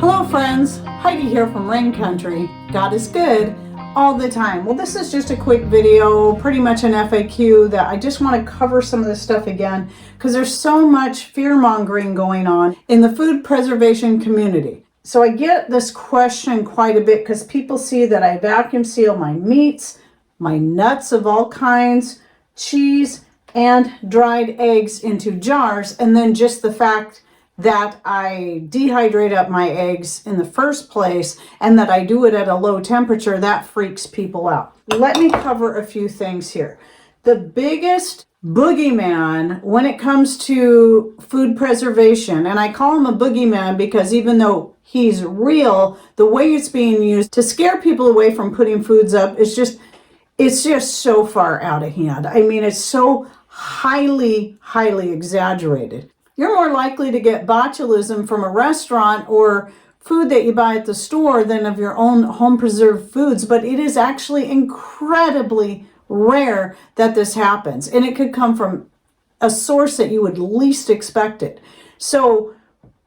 Hello friends, Heidi here from Rain Country. God is good all the time. Well, this is just a quick video, pretty much an FAQ that I just want to cover some of this stuff again because there's so much fear mongering going on in the food preservation community. So I get this question quite a bit because people see that I vacuum seal my meats, my nuts of all kinds, cheese, and dried eggs into jars, and then just the fact that I dehydrate up my eggs in the first place and that I do it at a low temperature, that freaks people out. Let me cover a few things here. The biggest boogeyman when it comes to food preservation, and I call him a boogeyman because even though he's real, the way it's being used to scare people away from putting foods up is it's just so far out of hand. I mean, it's so highly exaggerated. You're more likely to get botulism from a restaurant or food that you buy at the store than of your own home preserved foods, but it is actually incredibly rare that this happens, and it could come from a source that you would least expect it. So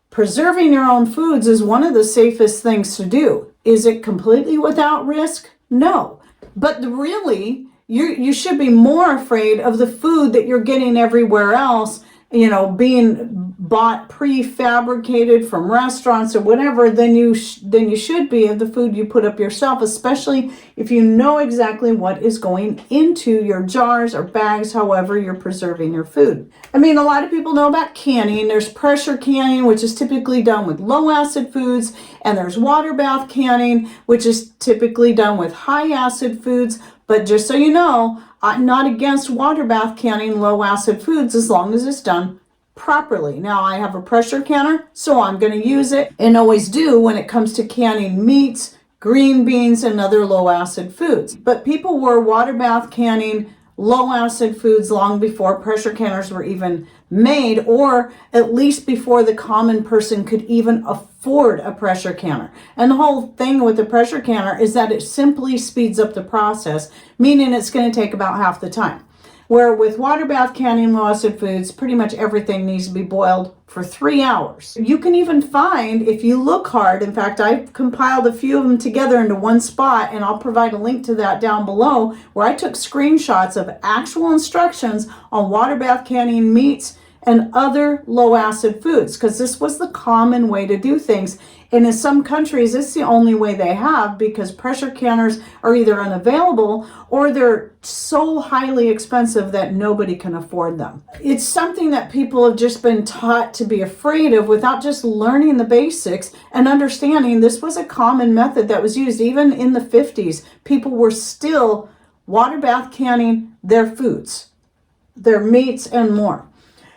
preserving your own foods is one of the safest things to do. Is it completely without risk? No, but really you should be more afraid of the food that you're getting everywhere else, being bought prefabricated from restaurants or whatever, than you should be of the food you put up yourself, especially if you know exactly what is going into your jars or bags, however you're preserving your food. I mean, a lot of people know about canning. There's pressure canning, which is typically done with low acid foods, and there's water bath canning, which is typically done with high acid foods. But just so you know, I'm not against water bath canning low acid foods as long as it's done properly. Now, I have a pressure canner, so I'm going to use it and always do when it comes to canning meats, green beans, and other low acid foods. But people were water bath canning low acid foods long before pressure canners were even made, or at least before the common person could even afford a pressure canner. And the whole thing with the pressure canner is that it simply speeds up the process, meaning it's going to take about half the time. Where with water bath canning low acid foods, pretty much everything needs to be boiled for 3 hours. You can even find, if you look hard, in fact, I've compiled a few of them together into one spot, and I'll provide a link to that down below, where I took screenshots of actual instructions on water bath canning meats and other low acid foods, because this was the common way to do things. And in some countries, it's the only way they have, because pressure canners are either unavailable or they're so highly expensive that nobody can afford them. It's something that people have just been taught to be afraid of without just learning the basics and understanding this was a common method that was used. Even in the 50s, people were still water bath canning their foods, their meats, and more.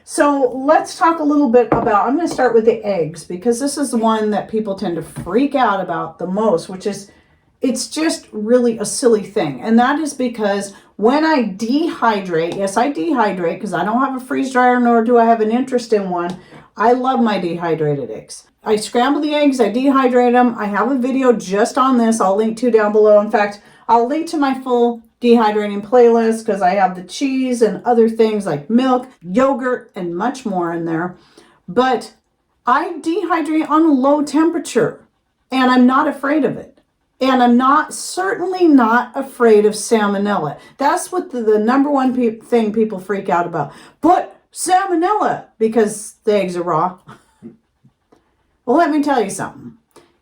So let's talk a little bit about, I'm going to start with the eggs, because this is the one that people tend to freak out about the most, which is, it's just really a silly thing. And that is because when I dehydrate, yes, I dehydrate because I don't have a freeze dryer, nor do I have an interest in one. I love my dehydrated eggs. I scramble the eggs, I dehydrate them. I have a video just on this I'll link to down below. In fact, I'll link to my full dehydrating playlist because I have the cheese and other things like milk, yogurt, and much more in there. But I dehydrate on low temperature, and I'm not afraid of it. And I'm certainly not afraid of salmonella. That's what the number one thing people freak out about. But salmonella, because the eggs are raw. Well, let me tell you something.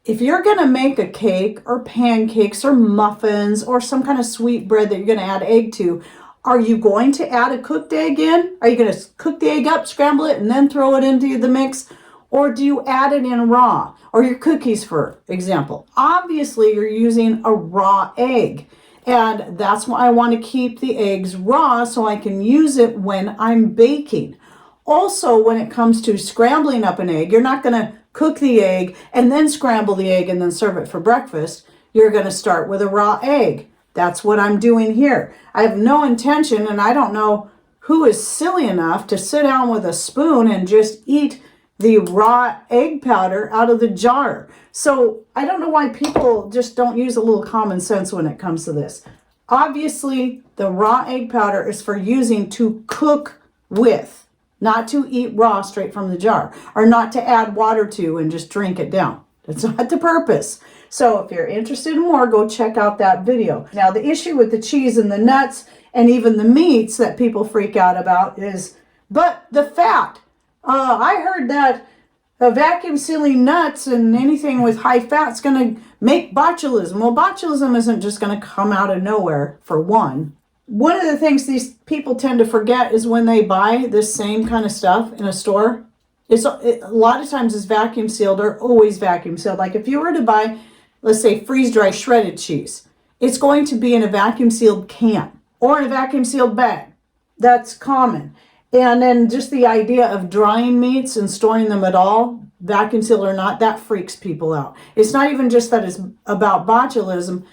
If you're going to make a cake or pancakes or muffins or some kind of sweet bread that you're going to add egg to, are you going to add a cooked egg in? Are you going to cook the egg up, scramble it, and then throw it into the mix? Or do you add it in raw? Or your cookies, for example. Obviously, you're using a raw egg. And that's why I want to keep the eggs raw so I can use it when I'm baking. Also, when it comes to scrambling up an egg, you're not going to cook the egg and then scramble the egg and then serve it for breakfast. You're going to start with a raw egg. That's what I'm doing here. I have no intention, and I don't know who is silly enough to sit down with a spoon and just eat the raw egg powder out of the jar. So I don't know why people just don't use a little common sense when it comes to this. Obviously, the raw egg powder is for using to cook with. not to eat raw straight from the jar, or not to add water to and just drink it down. That's not the purpose. So if you're interested in more, go check out that video. Now, the issue with the cheese and the nuts and even the meats that people freak out about is, but the fat. I heard that vacuum sealing nuts and anything with high fat is going to make botulism. Well, botulism isn't just going to come out of nowhere, for one. One of the things these people tend to forget is when they buy this same kind of stuff in a store, a lot of times it's vacuum sealed or always vacuum sealed. Like if you were to buy, let's say, freeze dry shredded cheese, it's going to be in a vacuum sealed can or in a vacuum sealed bag. That's common. And then just the idea of drying meats and storing them at all, vacuum sealed or not, that freaks people out. It's not even just that it's about botulism.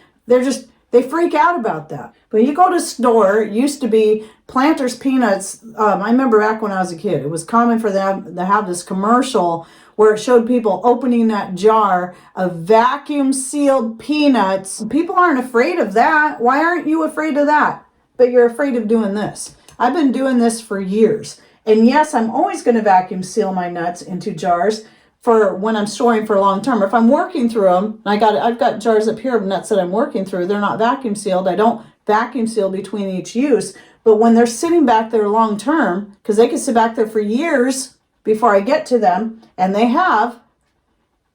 They freak out about that. But you go to a store, it used to be Planters peanuts. I remember back when I was a kid, it was common for them to have this commercial where it showed people opening that jar of vacuum sealed peanuts. People aren't afraid of that. Why aren't you afraid of that? But you're afraid of doing this. I've been doing this for years. And yes, I'm always going to vacuum seal my nuts into jars for when I'm storing for long term. If I'm working through them, I've got jars up here of nuts that I'm working through. They're not vacuum sealed. I don't vacuum seal between each use. But when they're sitting back there long term, because they can sit back there for years before I get to them, and they have,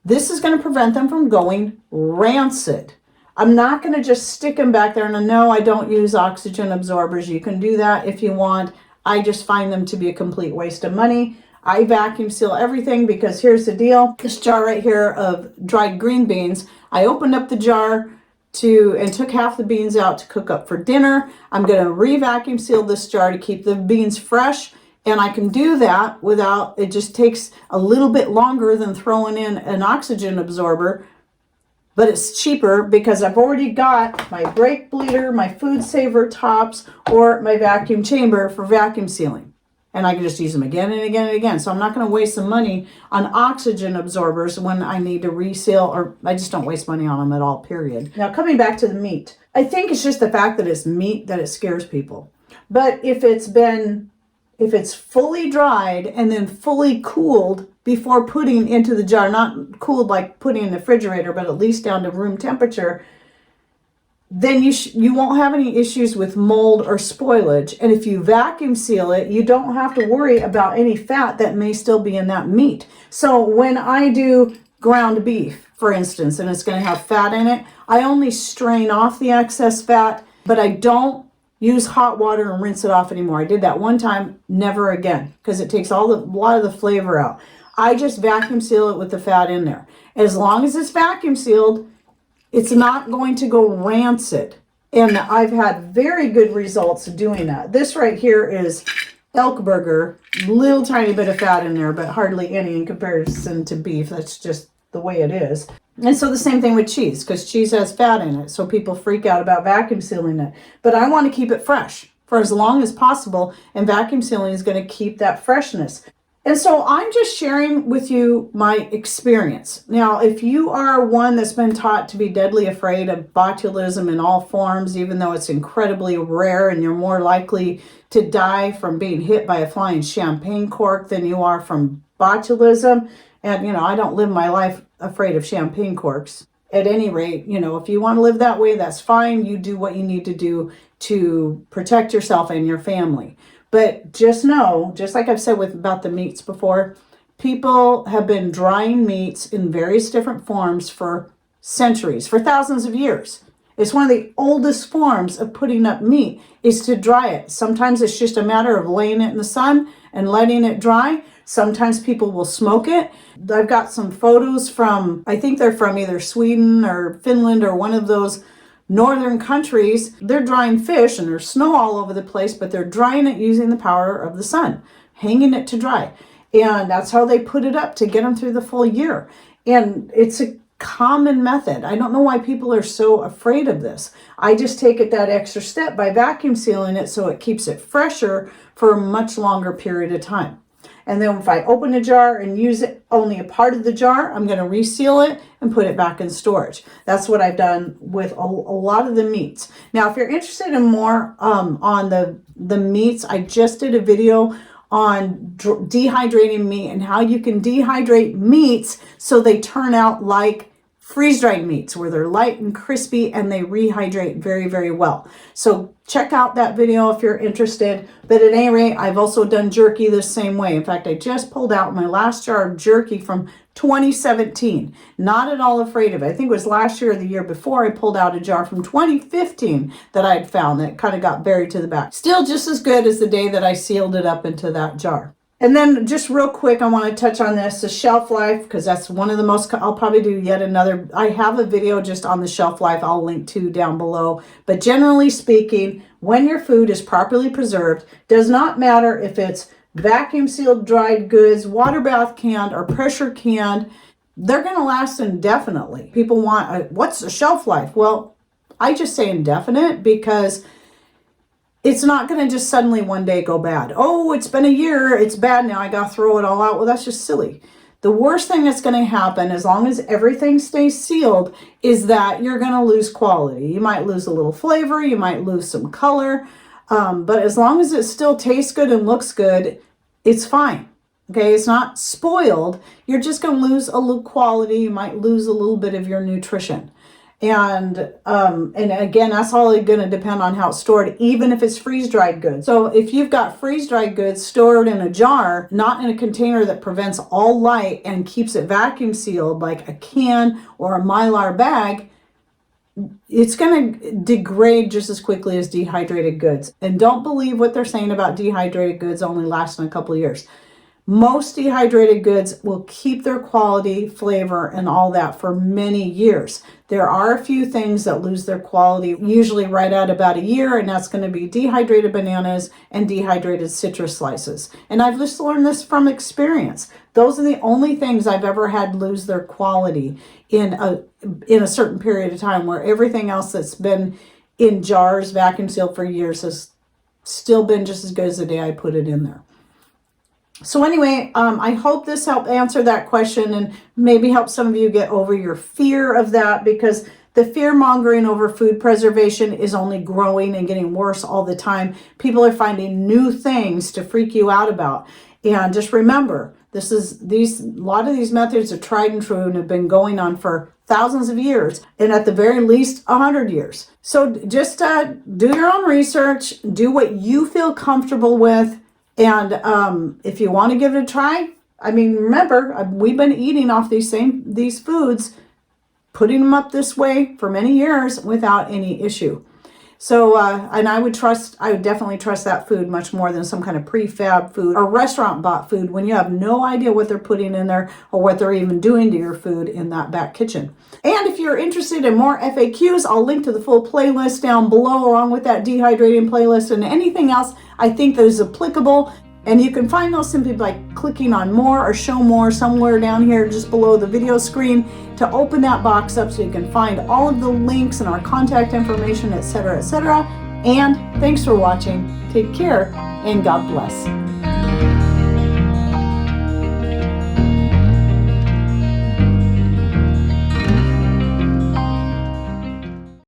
this is going to prevent them from going rancid. I'm not going to just stick them back there. And no, I don't use oxygen absorbers. You can do that if you want. I just find them to be a complete waste of money. I vacuum seal everything because here's the deal. This jar right here of dried green beans, I opened up the jar and took half the beans out to cook up for dinner. I'm going to re-vacuum seal this jar to keep the beans fresh. And I can do that without, it just takes a little bit longer than throwing in an oxygen absorber. But it's cheaper because I've already got my brake bleeder, my food saver tops, or my vacuum chamber for vacuum sealing. And I can just use them again and again and again. So I'm not going to waste some money on oxygen absorbers when I need to reseal, or I just don't waste money on them at all, period. Now, coming back to the meat, I think it's just the fact that it's meat that it scares people. But if it's fully dried and then fully cooled before putting into the jar, not cooled like putting in the refrigerator, but at least down to room temperature, then you won't have any issues with mold or spoilage. And if you vacuum seal it, you don't have to worry about any fat that may still be in that meat. So when I do ground beef, for instance, and it's going to have fat in it, I only strain off the excess fat, but I don't use hot water and rinse it off anymore. I did that one time, never again, because it takes a lot of the flavor out. I just vacuum seal it with the fat in there. As long as it's vacuum sealed, it's not going to go rancid. And I've had very good results doing that. This right here is elk burger, little tiny bit of fat in there, but hardly any in comparison to beef. That's just the way it is. And so the same thing with cheese, because cheese has fat in it. So people freak out about vacuum sealing it. But I want to keep it fresh for as long as possible. And vacuum sealing is going to keep that freshness. And so I'm just sharing with you my experience. Now, if you are one that's been taught to be deadly afraid of botulism in all forms, even though it's incredibly rare and you're more likely to die from being hit by a flying champagne cork than you are from botulism. And, I don't live my life afraid of champagne corks. At any rate, if you want to live that way, that's fine. You do what you need to do to protect yourself and your family. But just know, just like I've said about the meats before, people have been drying meats in various different forms for centuries, for thousands of years. It's one of the oldest forms of putting up meat is to dry it. Sometimes it's just a matter of laying it in the sun and letting it dry. Sometimes people will smoke it. I've got some photos from, I think they're from either Sweden or Finland or one of those northern countries. They're drying fish and there's snow all over the place, but they're drying it using the power of the sun, hanging it to dry. And that's how they put it up to get them through the full year. And it's a common method. I don't know why people are so afraid of this. I just take it that extra step by vacuum sealing it so it keeps it fresher for a much longer period of time. And then if I open a jar and use it only a part of the jar, I'm going to reseal it and put it back in storage. That's what I've done with a lot of the meats. Now, if you're interested in more on the meats, I just did a video on dehydrating meat and how you can dehydrate meats so they turn out like freeze-dried meats, where they're light and crispy and they rehydrate very, very well. So check out that video if you're interested. But at any rate, I've also done jerky the same way. In fact, I just pulled out my last jar of jerky from 2017. Not at all afraid of it. I think it was last year or the year before I pulled out a jar from 2015 that I had found that kind of got buried to the back. Still just as good as the day that I sealed it up into that jar. And then just real quick, I want to touch on this, the shelf life, because that's one of the most, I'll probably do yet another, I have a video just on the shelf life I'll link to down below. But generally speaking, when your food is properly preserved, does not matter if it's vacuum sealed dried goods, water bath canned, or pressure canned, they're going to last indefinitely. People want, what's the shelf life? Well, I just say indefinite because it's not going to just suddenly one day go bad. Oh, it's been a year, it's bad now, I got to throw it all out. Well, that's just silly. The worst thing that's going to happen, as long as everything stays sealed, is that you're going to lose quality. You might lose a little flavor, you might lose some color, but as long as it still tastes good and looks good, it's fine. Okay, it's not spoiled. You're just going to lose a little quality. You might lose a little bit of your nutrition. And again, that's all going to depend on how it's stored, even if it's freeze-dried goods. So if you've got freeze-dried goods stored in a jar, not in a container that prevents all light and keeps it vacuum sealed, like a can or a Mylar bag, it's going to degrade just as quickly as dehydrated goods. And don't believe what they're saying about dehydrated goods only lasting a couple of years. Most dehydrated goods will keep their quality, flavor, and all that for many years. There are a few things that lose their quality, usually right at about a year, and that's going to be dehydrated bananas and dehydrated citrus slices. And I've just learned this from experience. Those are the only things I've ever had lose their quality in a certain period of time, where everything else that's been in jars, vacuum sealed for years, has still been just as good as the day I put it in there. So anyway, I hope this helped answer that question and maybe help some of you get over your fear of that, because the fear mongering over food preservation is only growing and getting worse all the time. People are finding new things to freak you out about. And just remember, a lot of these methods are tried and true and have been going on for thousands of years, and at the very least 100 years. So just do your own research, do what you feel comfortable with. And if you want to give it a try, I mean, remember, we've been eating off these foods, putting them up this way for many years without any issue. So, and I would definitely trust that food much more than some kind of prefab food or restaurant bought food, when you have no idea what they're putting in there or what they're even doing to your food in that back kitchen. And if you're interested in more FAQs, I'll link to the full playlist down below, along with that dehydrating playlist and anything else I think that is applicable. And you can find those simply by clicking on more or show more somewhere down here just below the video screen, to open that box up so you can find all of the links and our contact information, etc., etc. And thanks for watching. Take care and God bless.